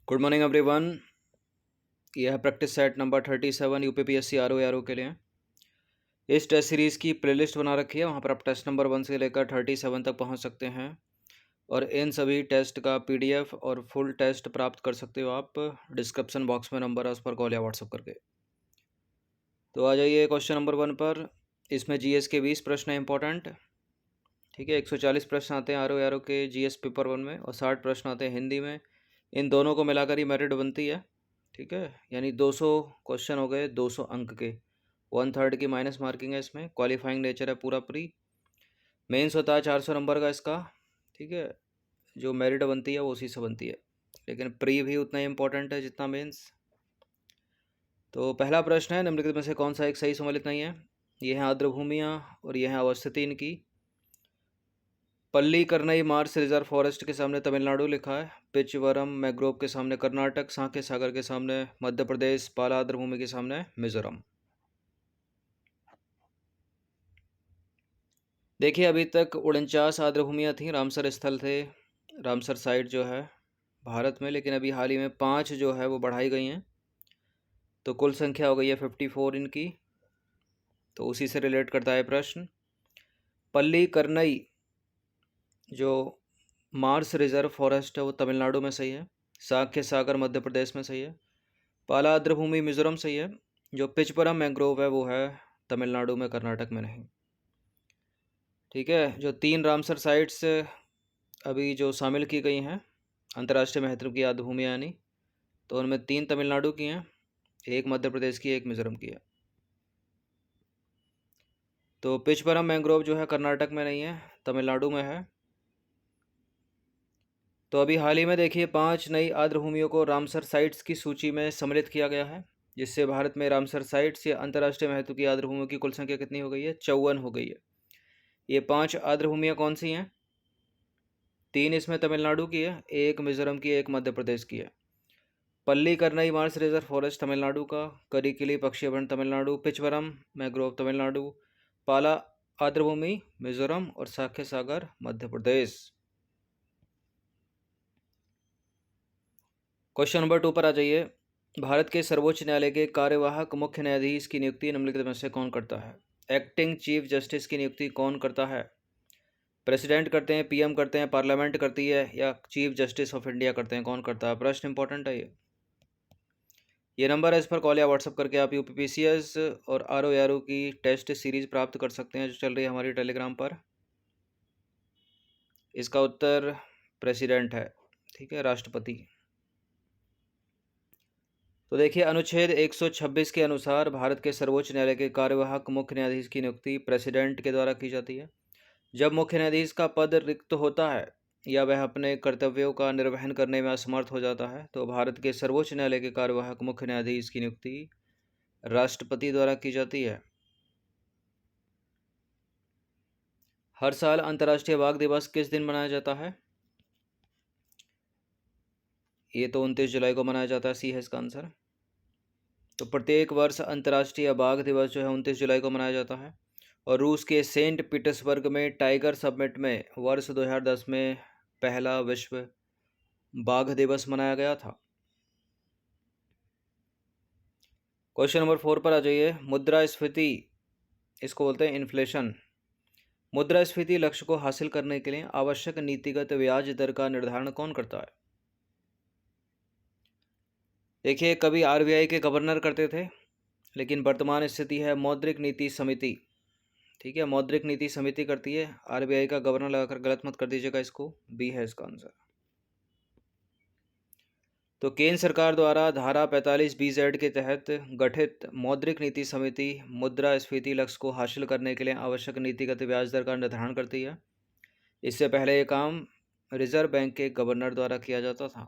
Good morning everyone. यह है practice set number 37 UPPSC RO के लिए। इस टेस्ट सीरीज़ की प्लेलिस्ट बना रखी है, वहाँ पर आप टेस्ट नंबर 1 से लेकर 37 तक पहुँच सकते हैं और इन सभी टेस्ट का पीडीएफ और फुल टेस्ट प्राप्त कर सकते हो आप। डिस्क्रिप्शन बॉक्स में नंबर है, उस पर कॉल या व्हाट्सअप करके। तो आ जाइए क्वेश्चन नंबर 1 पर। इसमें जीएस के 20 प्रश्न हैं इंपॉर्टेंट। ठीक है, 140 प्रश्न आते हैं आरओ के जीएस पेपर 1 में और 60 प्रश्न आते हैं हिंदी में। इन दोनों को मिलाकर ही मेरिट बनती है। ठीक है, यानी 200 क्वेश्चन हो गए 200 अंक के। 1/3 की माइनस मार्किंग है इसमें। क्वालिफाइंग नेचर है पूरा प्री। मेंस होता है 400 नंबर का इसका। ठीक है, जो मेरिट बनती है वो उसी से बनती है, लेकिन प्री भी उतना ही इम्पोर्टेंट है जितना मेंस। तो पहला प्रश्न है, निम्नलिखित में से कौन सा एक सही सम्मिलित नहीं है। ये हैं आर्द्र भूमियाँ और ये हैं अवस्थिति इनकी। पल्लीकरनई मार्स रिजर्व फॉरेस्ट के सामने तमिलनाडु लिखा है। पिचवरम मैग्रोव के सामने कर्नाटक, सांके सागर के सामने मध्य प्रदेश, पाला आर्द्र भूमि के सामने मिजोरम। देखिए, अभी तक 49 आर्द्र भूमियाँ थीं, रामसर स्थल थे, रामसर साइट जो है भारत में, लेकिन अभी हाल ही में 5 जो है वो बढ़ाई गई हैं, तो कुल संख्या हो गई है 54 इनकी। तो उसी से रिलेट करता है प्रश्न। पल्लीकरनई जो मार्स रिजर्व फॉरेस्ट है वो तमिलनाडु में सही है। सांके सागर मध्य प्रदेश में सही है। पाला आर्द्र भूमि मिजोरम सही है। जो पिचपरम मैंग्रोव है वो है तमिलनाडु में, कर्नाटक में नहीं। ठीक है, जो 3 रामसर साइट्स अभी जो शामिल की गई हैं अंतर्राष्ट्रीय महत्व की आर्द्र भूमियाँ यानी, तो उनमें 3 तमिलनाडु की हैं, 1 मध्य प्रदेश की, 1 मिजोरम की है। तो पिचपरम मैंग्रोव जो है कर्नाटक में नहीं है, तमिलनाडु में है। तो अभी हाल ही में देखिए 5 नई आर्द्र भूमियों को रामसर साइट्स की सूची में सम्मिलित किया गया है, जिससे भारत में रामसर साइट्स या अंतर्राष्ट्रीय महत्व की आर्द्र भूमियों की कुल संख्या कितनी हो गई है? 54 हो गई है। ये 5 आर्द्र भूमियाँ कौन सी हैं? 3 इसमें तमिलनाडु की है, 1 मिजोरम की है, 1 मध्य प्रदेश की है। Pallikaranai Mars reserve forest Tamil Nadu का, करिकिली पक्षी अभयारण्य तमिलनाडु, पिचवरम मैग्रोव तमिलनाडु, पाला आर्द्र भूमि मिजोरम और साखे सागर मध्य प्रदेश। क्वेश्चन नंबर 2 पर आ जाइए। भारत के सर्वोच्च न्यायालय के कार्यवाहक मुख्य न्यायाधीश की नियुक्ति निम्नलिखित में से कौन करता है? एक्टिंग चीफ जस्टिस की नियुक्ति कौन करता है? प्रेसिडेंट करते हैं, पीएम करते हैं, पार्लियामेंट करती है, या चीफ जस्टिस ऑफ इंडिया करते हैं? कौन करता है? प्रश्न इंपॉर्टेंट है ये नंबर है, इस पर कॉल या व्हाट्सअप करके आप यूपीपीसीएस और आरओ की टेस्ट सीरीज प्राप्त कर सकते हैं जो चल रही है हमारी टेलीग्राम पर। इसका उत्तर प्रेसिडेंट है। ठीक है, राष्ट्रपति। तो देखिए, अनुच्छेद 126 के अनुसार भारत के सर्वोच्च न्यायालय के कार्यवाहक मुख्य न्यायाधीश की नियुक्ति प्रेसिडेंट के द्वारा की जाती है। जब मुख्य न्यायाधीश का पद रिक्त होता है या वह अपने कर्तव्यों का निर्वहन करने में असमर्थ हो जाता है, तो भारत के सर्वोच्च न्यायालय के कार्यवाहक मुख्य न्यायाधीश की नियुक्ति राष्ट्रपति द्वारा की जाती है। हर साल अंतर्राष्ट्रीय बाघ दिवस किस दिन मनाया जाता है? ये तो 29 जुलाई को मनाया जाता है, सी है इसका आंसर। तो प्रत्येक वर्ष अंतर्राष्ट्रीय बाघ दिवस जो है 29 जुलाई को मनाया जाता है। और रूस के सेंट पीटर्सबर्ग में टाइगर समिट में वर्ष 2010 में पहला विश्व बाघ दिवस मनाया गया था। क्वेश्चन नंबर 4 पर आ जाइए। मुद्रास्फीति, इसको बोलते हैं इन्फ्लेशन। मुद्रास्फीति लक्ष्य को हासिल करने के लिए आवश्यक नीतिगत ब्याज दर का निर्धारण कौन करता है? देखिए, कभी आरबीआई के गवर्नर करते थे, लेकिन वर्तमान स्थिति है मौद्रिक नीति समिति। ठीक है, मौद्रिक नीति समिति करती है। आरबीआई का गवर्नर लगाकर गलत मत कर दीजिएगा इसको, बी है इसका आंसर। तो केंद्र सरकार द्वारा धारा 45(b)(z) के तहत गठित मौद्रिक नीति समिति मुद्रास्फीति लक्ष्य को हासिल करने के लिए आवश्यक नीतिगत ब्याज दर का निर्धारण करती है। इससे पहले ये काम रिजर्व बैंक के गवर्नर द्वारा किया जाता था।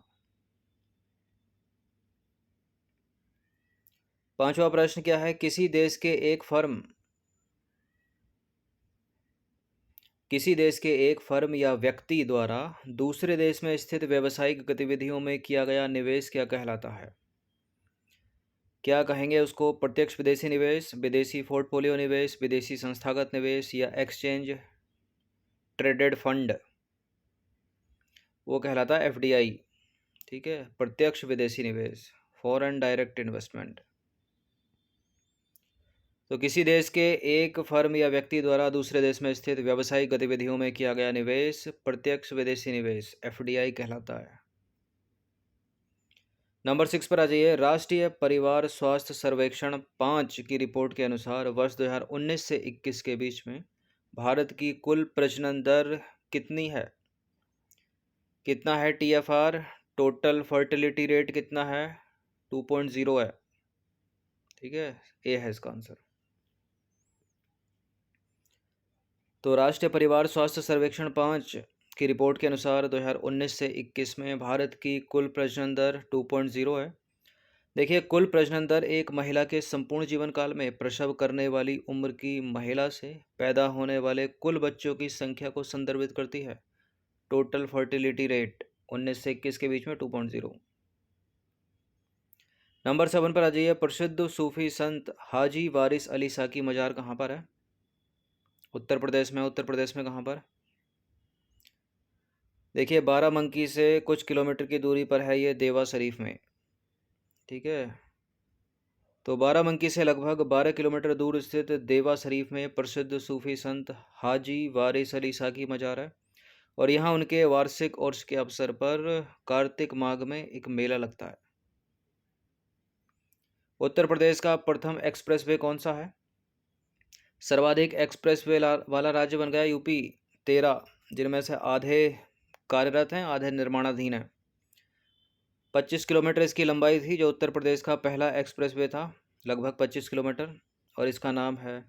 5वां प्रश्न क्या है? किसी देश के एक फर्म या व्यक्ति द्वारा दूसरे देश में स्थित व्यावसायिक गतिविधियों में किया गया निवेश क्या कहलाता है? क्या कहेंगे उसको? प्रत्यक्ष विदेशी निवेश, विदेशी पोर्टफोलियो निवेश, विदेशी संस्थागत निवेश, या एक्सचेंज ट्रेडेड फंड? वो कहलाता है एफडीआई। ठीक है, प्रत्यक्ष विदेशी निवेश, फॉरेन डायरेक्ट इन्वेस्टमेंट। तो किसी देश के एक फर्म या व्यक्ति द्वारा दूसरे देश में स्थित व्यावसायिक गतिविधियों में किया गया निवेश प्रत्यक्ष विदेशी निवेश FDI कहलाता है। नंबर 6 पर आ जाइए। राष्ट्रीय परिवार स्वास्थ्य सर्वेक्षण 5 की रिपोर्ट के अनुसार वर्ष 2019 से 21 के बीच में भारत की कुल प्रजनन दर कितनी है? कितना है TFR? टोटल फर्टिलिटी रेट कितना है? 2.0 है। ठीक है, ए है इसका आंसर। तो राष्ट्रीय परिवार स्वास्थ्य सर्वेक्षण 5 की रिपोर्ट के अनुसार 2019 से 21 में भारत की कुल प्रजनन दर 2.0 है। देखिए, कुल प्रजनन दर एक महिला के संपूर्ण जीवन काल में प्रसव करने वाली उम्र की महिला से पैदा होने वाले कुल बच्चों की संख्या को संदर्भित करती है। टोटल फर्टिलिटी रेट 19 से 21 के बीच में 2.0। नंबर 7 पर आ जाइए। प्रसिद्ध सूफी संत हाजी वारिस अली साकी मजार कहाँ पर है? उत्तर प्रदेश में। उत्तर प्रदेश में कहाँ पर? देखिए, बाराबंकी से कुछ किलोमीटर की दूरी पर है ये, देवा शरीफ में। ठीक है, तो बाराबंकी से लगभग 12 किलोमीटर दूर स्थित देवा शरीफ में प्रसिद्ध सूफी संत हाजी वारिस अली साकी मजार है, और यहाँ उनके वार्षिक उर्स के अवसर पर कार्तिक माह में एक मेला लगता है। उत्तर प्रदेश का प्रथम एक्सप्रेसवे कौन सा है? सर्वाधिक एक्सप्रेसवे वाला राज्य बन गया यूपी। 13, जिनमें से आधे कार्यरत हैं, आधे निर्माणाधीन हैं। 25 किलोमीटर इसकी लंबाई थी, जो उत्तर प्रदेश का पहला एक्सप्रेसवे था, लगभग 25 किलोमीटर, और इसका नाम है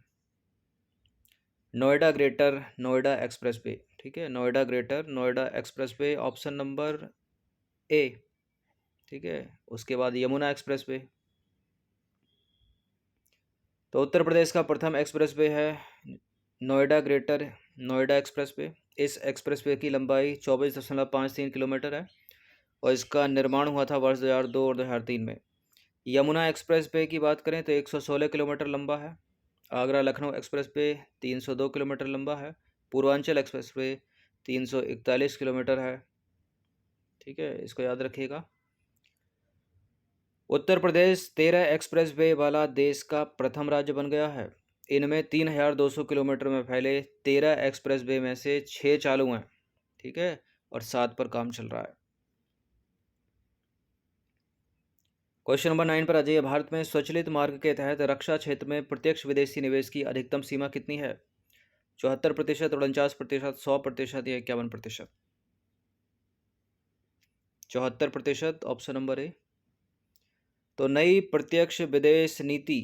नोएडा ग्रेटर नोएडा एक्सप्रेसवे। ठीक है, Noida greater Noida expressway, option number A. ठीक है, उसके बाद यमुना एक्सप्रेसवे। तो उत्तर प्रदेश का प्रथम एक्सप्रेसवे है नोएडा ग्रेटर नोएडा एक्सप्रेसवे। इस एक्सप्रेसवे की लंबाई 24.53 किलोमीटर है, और इसका निर्माण हुआ था वर्ष 2002 और 2003 में। यमुना एक्सप्रेसवे की बात करें तो 116 किलोमीटर लंबा है। आगरा लखनऊ एक्सप्रेसवे 302 किलोमीटर लंबा है। पूर्वांचल एक्सप्रेसवे 341 किलोमीटर है। ठीक है, इसको याद रखिएगा। उत्तर प्रदेश 13 एक्सप्रेसवे वाला देश का प्रथम राज्य बन गया है। इनमें 3200 किलोमीटर में फैले 13 एक्सप्रेसवे में से 6 चालू हैं। ठीक है, और 7 पर काम चल रहा है। क्वेश्चन नंबर 9 पर आ जाइए। भारत में स्वचालित मार्ग के तहत रक्षा क्षेत्र में प्रत्यक्ष विदेशी निवेश की अधिकतम सीमा कितनी है? 74%, 49%, 100% या 51%? 74%, ऑप्शन नंबर ए। तो नई प्रत्यक्ष विदेश नीति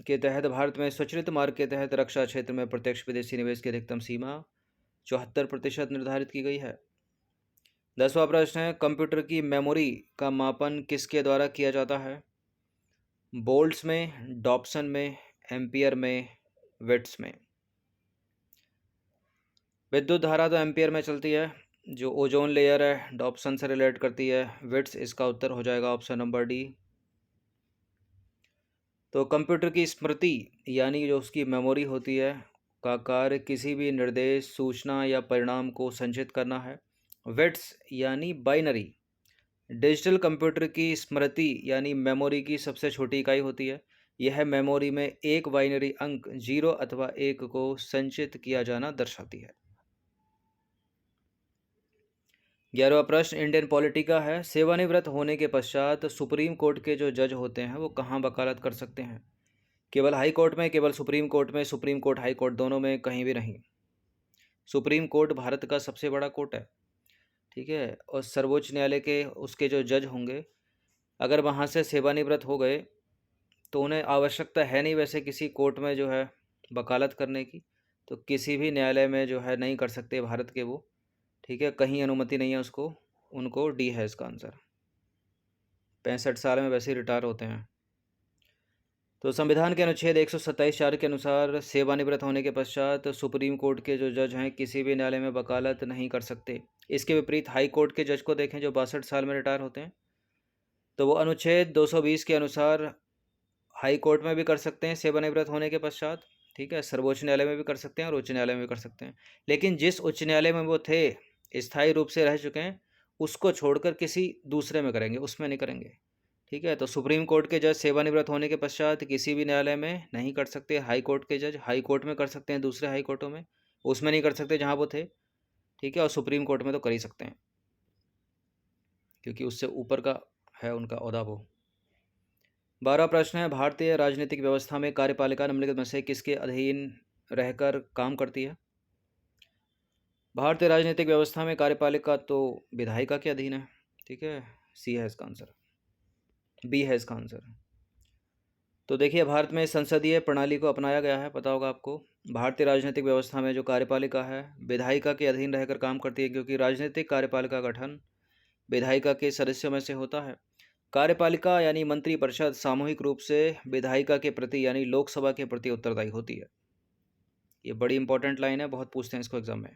के तहत भारत में स्वचालित मार्ग के तहत रक्षा क्षेत्र में प्रत्यक्ष विदेशी निवेश की अधिकतम सीमा 74% निर्धारित की गई है। 10वां प्रश्न है, कंप्यूटर की मेमोरी का मापन किसके द्वारा किया जाता है? बोल्ट्स में, डॉप्सन में, एम्पियर में, वेट्स में? विद्युत धारा तो एम्पियर में चलती है। जो ओजोन लेयर है डॉप्सन से रिलेट करती है। वेट्स इसका उत्तर हो जाएगा ऑप्शन नंबर डी। तो कंप्यूटर की स्मृति यानी जो उसकी मेमोरी होती है का कार्य किसी भी निर्देश, सूचना या परिणाम को संचित करना है। वेट्स यानी बाइनरी। डिजिटल कंप्यूटर की स्मृति यानी मेमोरी की सबसे छोटी इकाई होती है। यह मेमोरी में एक बाइनरी अंक 0 अथवा 1 को संचित किया जाना दर्शाती है। 11वां प्रश्न इंडियन पॉलिटी का है। सेवानिवृत्त होने के पश्चात सुप्रीम कोर्ट के जो जज होते हैं वो कहाँ वकालत कर सकते हैं? केवल हाई कोर्ट में, केवल सुप्रीम कोर्ट में, सुप्रीम कोर्ट हाई कोर्ट दोनों में, कहीं भी नहीं। सुप्रीम कोर्ट भारत का सबसे बड़ा कोर्ट है। ठीक है, और सर्वोच्च न्यायालय के उसके जो जज होंगे अगर वहाँ से सेवानिवृत्त हो गए तो उन्हें आवश्यकता है नहीं वैसे किसी कोर्ट में जो है वकालत करने की, तो किसी भी न्यायालय में जो है नहीं कर सकते भारत के वो। ठीक है, कहीं अनुमति नहीं है उसको, उनको डी है इसका आंसर। 65 साल में वैसे ही रिटायर होते हैं। तो संविधान के अनुच्छेद 127(4) के अनुसार सेवानिवृत्त होने के पश्चात सुप्रीम कोर्ट के जो जज हैं किसी भी न्यायालय में वकालत नहीं कर सकते। इसके विपरीत हाई कोर्ट के जज को देखें जो 62 साल में रिटायर होते हैं, तो वो अनुच्छेद 220 के अनुसार हाई कोर्ट में भी कर सकते हैं सेवानिवृत्त होने के पश्चात। ठीक है, सर्वोच्च न्यायालय में भी कर सकते हैं और उच्च न्यायालय में भी कर सकते हैं। लेकिन जिस उच्च न्यायालय में वो थे, स्थायी रूप से रह चुके हैं, उसको छोड़कर किसी दूसरे में करेंगे, उसमें नहीं करेंगे। ठीक है, तो सुप्रीम कोर्ट के जज सेवानिवृत्त होने के पश्चात किसी भी न्यायालय में नहीं कर सकते। हाई कोर्ट के जज हाई कोर्ट में कर सकते हैं, दूसरे हाई कोर्टों में, उसमें नहीं कर सकते जहाँ वो थे। ठीक है, और सुप्रीम कोर्ट में तो कर ही सकते हैं, क्योंकि उससे ऊपर का है उनका ओहदा वो। 12 प्रश्न है, भारतीय राजनीतिक व्यवस्था में कार्यपालिका निम्नलिखित में से किसके अधीन रहकर काम करती है? भारतीय राजनीतिक व्यवस्था में कार्यपालिका तो विधायिका के अधीन है। ठीक है, सी है इसका आंसर, बी है इसका आंसर। तो देखिए, भारत में संसदीय प्रणाली को अपनाया गया है, पता होगा आपको। भारतीय राजनीतिक व्यवस्था में जो कार्यपालिका है विधायिका के अधीन रहकर काम करती है, क्योंकि राजनीतिक कार्यपालिका का गठन विधायिका के सदस्यों में से होता है। कार्यपालिका यानी मंत्रिपरिषद सामूहिक रूप से विधायिका के प्रति यानी लोकसभा के प्रति उत्तरदायी होती है। ये बड़ी इंपॉर्टेंट लाइन है, बहुत पूछते हैं इसको एग्जाम में।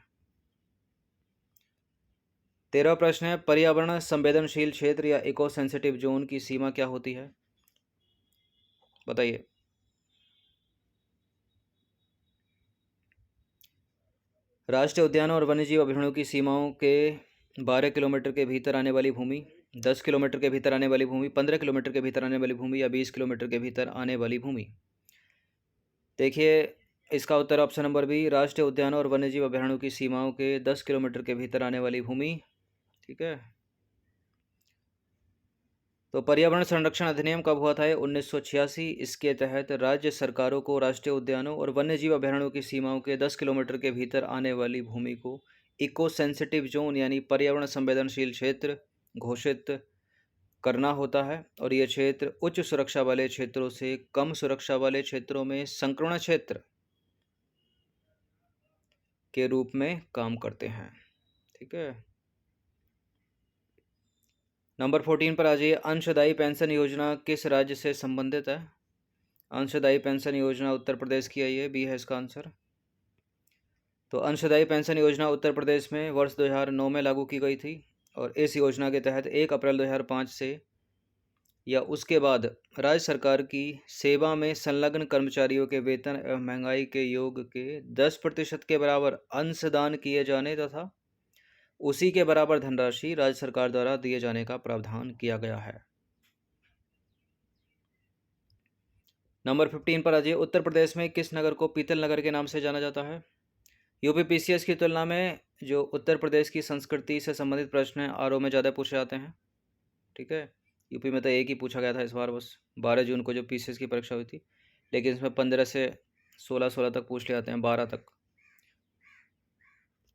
13वां प्रश्न है, पर्यावरण संवेदनशील क्षेत्र या इको सेंसिटिव जोन की सीमा क्या होती है? बताइए। राष्ट्रीय उद्यानों और वन्यजीव अभयारण्यों की सीमाओं के 12 किलोमीटर के भीतर आने वाली भूमि, 10 किलोमीटर के भीतर आने वाली भूमि, 15 किलोमीटर के भीतर आने वाली भूमि या 20 किलोमीटर के भीतर आने वाली भूमि। देखिए, इसका उत्तर ऑप्शन नंबर बी, राष्ट्रीय उद्यानों और वन्यजीव अभयारण्यों की सीमाओं के 10 किलोमीटर के भीतर आने वाली भूमि। ठीक है, तो पर्यावरण संरक्षण अधिनियम कब हुआ था? 1986। इसके तहत राज्य सरकारों को राष्ट्रीय उद्यानों और वन्यजीव अभयारण्यों की सीमाओं के 10 किलोमीटर के भीतर आने वाली भूमि को इको सेंसिटिव जोन यानी पर्यावरण संवेदनशील क्षेत्र घोषित करना होता है, और ये क्षेत्र उच्च सुरक्षा वाले क्षेत्रों से कम सुरक्षा वाले क्षेत्रों में संक्रमण क्षेत्र के रूप में काम करते हैं। ठीक है, नंबर 14 पर आ जाइए। अंशदायी पेंशन योजना किस राज्य से संबंधित है? अंशदायी पेंशन योजना उत्तर प्रदेश की है, ये बी है इसका आंसर। तो अंशदायी पेंशन योजना उत्तर प्रदेश में वर्ष 2009 में लागू की गई थी, और इस योजना के तहत 1 अप्रैल 2005 से या उसके बाद राज्य सरकार की सेवा में संलग्न कर्मचारियों के वेतन एवं महंगाई के योग के 10% के बराबर अंशदान किए जाने तथा उसी के बराबर धनराशि राज्य सरकार द्वारा दिए जाने का प्रावधान किया गया है। नंबर 15 पर आ जाइए। उत्तर प्रदेश में किस नगर को पीतल नगर के नाम से जाना जाता है? यूपी पीसीएस की तुलना में जो उत्तर प्रदेश की संस्कृति से संबंधित प्रश्न हैं आरओ में ज़्यादा पूछे जाते हैं। ठीक है, यूपी में तो एक ही पूछा गया था इस बार, बस 12 जून को जो पीसीएस की परीक्षा हुई थी, लेकिन इसमें 15 से 16 तक पूछ ले जाते हैं, 12 तक।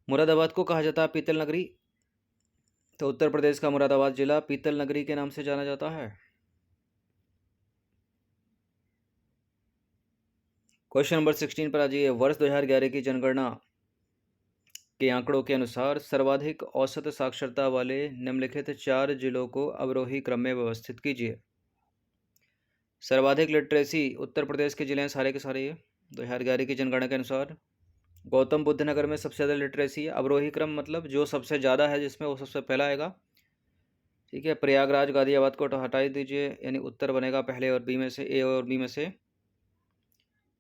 मुरादाबाद को कहा जाता है पीतल नगरी, तो उत्तर प्रदेश का मुरादाबाद जिला पीतल नगरी के नाम से जाना जाता है। क्वेश्चन नंबर 16 पर आ जाइए। वर्ष 2011 की जनगणना के आंकड़ों के अनुसार सर्वाधिक औसत साक्षरता वाले निम्नलिखित 4 जिलों को अवरोही क्रम में व्यवस्थित कीजिए। सर्वाधिक लिटरेसी उत्तर प्रदेश के जिले हैं सारे के सारे। ये 2011 की जनगणना के अनुसार गौतम बुद्ध नगर में सबसे ज़्यादा लिटरेसी है। अवरोही क्रम मतलब जो सबसे ज़्यादा है जिसमें वो सबसे पहला आएगा। ठीक है, प्रयागराज गाजियाबाद को हटा ही दीजिए, यानी उत्तर बनेगा पहले और बी में से, ए और बी में से।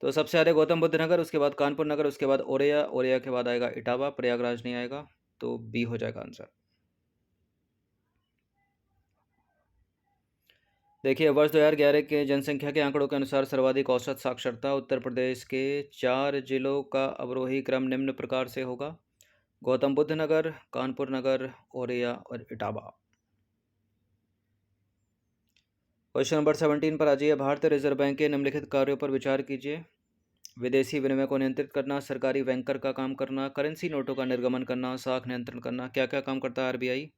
तो सबसे ज़्यादा गौतम बुद्ध नगर, उसके बाद कानपुर नगर, उसके बाद औरैया, औरैया के बाद आएगा इटावा, प्रयागराज नहीं आएगा, तो बी हो जाएगा आंसर। देखिए, वर्ष 2011 के जनसंख्या के आंकड़ों के अनुसार सर्वाधिक औसत साक्षरता उत्तर प्रदेश के 4 जिलों का अवरोही क्रम निम्न प्रकार से होगा: गौतम बुद्ध नगर, कानपुर नगर, औरैया और इटावा। क्वेश्चन नंबर 17 पर आ जाइए। भारतीय रिजर्व बैंक के निम्नलिखित कार्यों पर विचार कीजिए। विदेशी विनिमय को नियंत्रित करना, सरकारी बैंकर का काम करना, करेंसी नोटों का निर्गमन करना, साख नियंत्रण करना। क्या क्या काम करता है आरबीआई?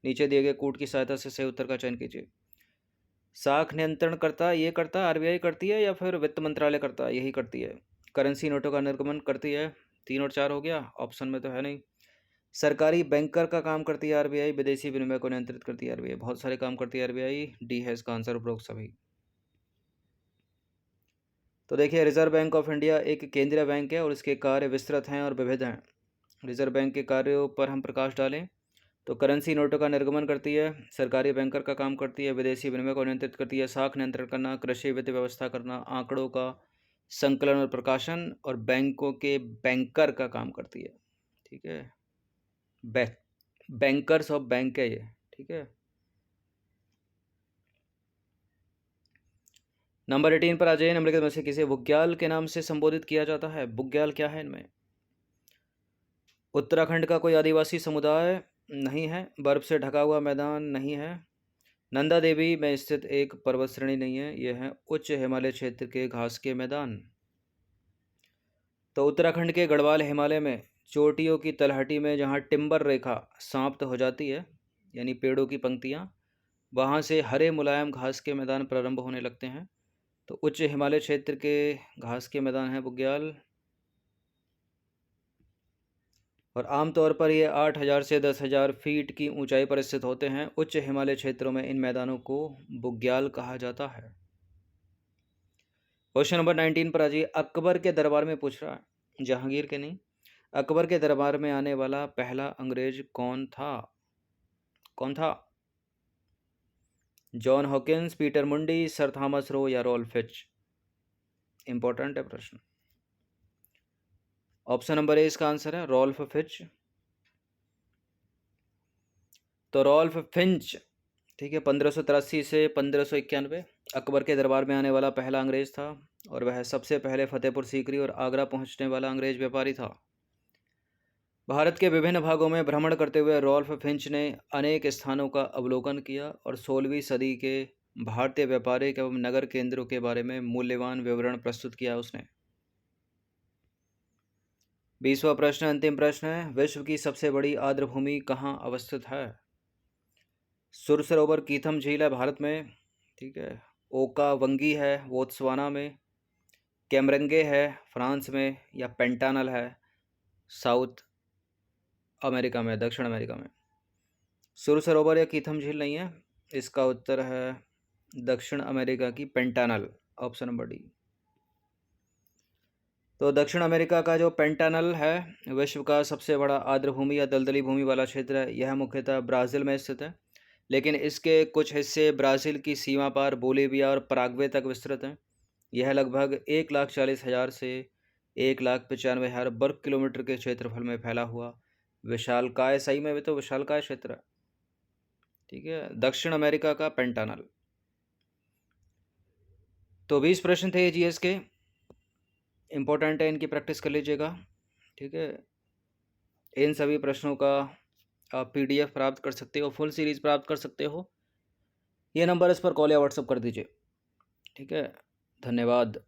नीचे दिए गए कूट की सहायता से सही उत्तर का चयन कीजिए। साख नियंत्रण करता ये करता आरबीआई करती है या फिर वित्त मंत्रालय करता है? यही करती है। करेंसी नोटों का निर्गमन करती है, 3 और 4 हो गया, ऑप्शन में तो है नहीं। सरकारी बैंकर का काम करती है आरबीआई, विदेशी विनिमय को नियंत्रित करती है आरबीआई, बहुत सारे काम करती है आरबीआई, डी है इसका आंसर उपरोक्त सभी। तो देखिए, रिजर्व बैंक ऑफ इंडिया एक केंद्रीय बैंक है और इसके कार्य विस्तृत हैं और विविध हैं। रिजर्व बैंक के कार्यों पर हम प्रकाश डालें तो करेंसी नोटों का निर्गमन करती है, सरकारी बैंकर का काम करती है, विदेशी विनिमय को नियंत्रित करती है, साख नियंत्रण करना, कृषि वित्त व्यवस्था करना, आंकड़ों का संकलन और प्रकाशन, और बैंकों के बैंकर का काम करती है। ठीक है, बैंकर्स ऑफ बैंक है ये, ठीक है। नंबर 18 पर आ जाइए। निम्नलिखित में से किसे बुग्याल के नाम से संबोधित किया जाता है? बुग्याल क्या है इनमें? उत्तराखंड का कोई आदिवासी समुदाय नहीं है। बर्फ से ढका हुआ मैदान नहीं है। नंदा देवी में स्थित एक पर्वत श्रेणी नहीं है। यह है उच्च हिमालय क्षेत्र के घास के मैदान। तो उत्तराखंड के गढ़वाल हिमालय में चोटियों की तलहटी में जहाँ टिम्बर रेखा समाप्त हो जाती है, यानी पेड़ों की पंक्तियाँ, वहाँ से हरे मुलायम घास के मैदान प्रारंभ होने लगते हैं। तो उच्च हिमालय क्षेत्र के घास के मैदान हैं बुग्याल। और आमतौर पर ये 8,000 से 10,000 फीट की ऊंचाई पर स्थित होते हैं। उच्च हिमालय क्षेत्रों में इन मैदानों को बुग्याल कहा जाता है। क्वेश्चन नंबर 19 पर आ जाइए। अकबर के दरबार में पूछ रहा है, जहांगीर के नहीं। अकबर के दरबार में आने वाला पहला अंग्रेज कौन था? कौन था? जॉन हॉकिंस, पीटर मुंडी, सर थॉमस रो या रॉल्फ फिच? इंपॉर्टेंट है प्रश्न। ऑप्शन नंबर ए इसका आंसर है, रॉल्फ फिच। तो रॉल्फ फिंच, ठीक है, 1583 से 1591 अकबर के दरबार में आने वाला पहला अंग्रेज था। और वह सबसे पहले फतेहपुर सीकरी और आगरा पहुंचने वाला अंग्रेज व्यापारी था। भारत के विभिन्न भागों में भ्रमण करते हुए रॉल्फ फिंच ने अनेक स्थानों का अवलोकन किया और 16वीं सदी के भारतीय व्यापारिक एवं नगर केंद्रों के बारे में मूल्यवान विवरण प्रस्तुत किया उसने। 20वां प्रश्न, अंतिम प्रश्न है। विश्व की सबसे बड़ी आर्द्रभूमि कहाँ अवस्थित है? सुर सरोवर कीथम झील है भारत में, ठीक है। ओका वंगी है बोत्सवाना में। कैमरंगे है फ्रांस में। या पेंटानल है साउथ अमेरिका में, दक्षिण अमेरिका में। सुर सरोवर या कीथम झील नहीं है, इसका उत्तर है दक्षिण अमेरिका की पेंटानल, ऑप्शन नंबर डी। तो दक्षिण अमेरिका का जो पेंटानल है विश्व का सबसे बड़ा आर्द्रभूमि या दलदली भूमि वाला क्षेत्र है। यह मुख्यतः ब्राज़ील में स्थित है, लेकिन इसके कुछ हिस्से ब्राज़ील की सीमा पार बोलीविया और पराग्वे तक विस्तृत हैं। यह लगभग 1,40,000 से 1,95,000 वर्ग किलोमीटर के क्षेत्रफल में फैला हुआ विशालकाय, सही में भी तो विशालकाय क्षेत्र है, ठीक है, दक्षिण अमेरिका का पेंटानल। तो 20 प्रश्न थे जीएस के, इम्पोर्टेंट है, इनकी प्रैक्टिस कर लीजिएगा, ठीक है। इन सभी प्रश्नों का आप पीडीएफ प्राप्त कर सकते हो, फुल सीरीज प्राप्त कर सकते हो। ये नंबर इस पर कॉल या व्हाट्सअप कर दीजिए, ठीक है। धन्यवाद।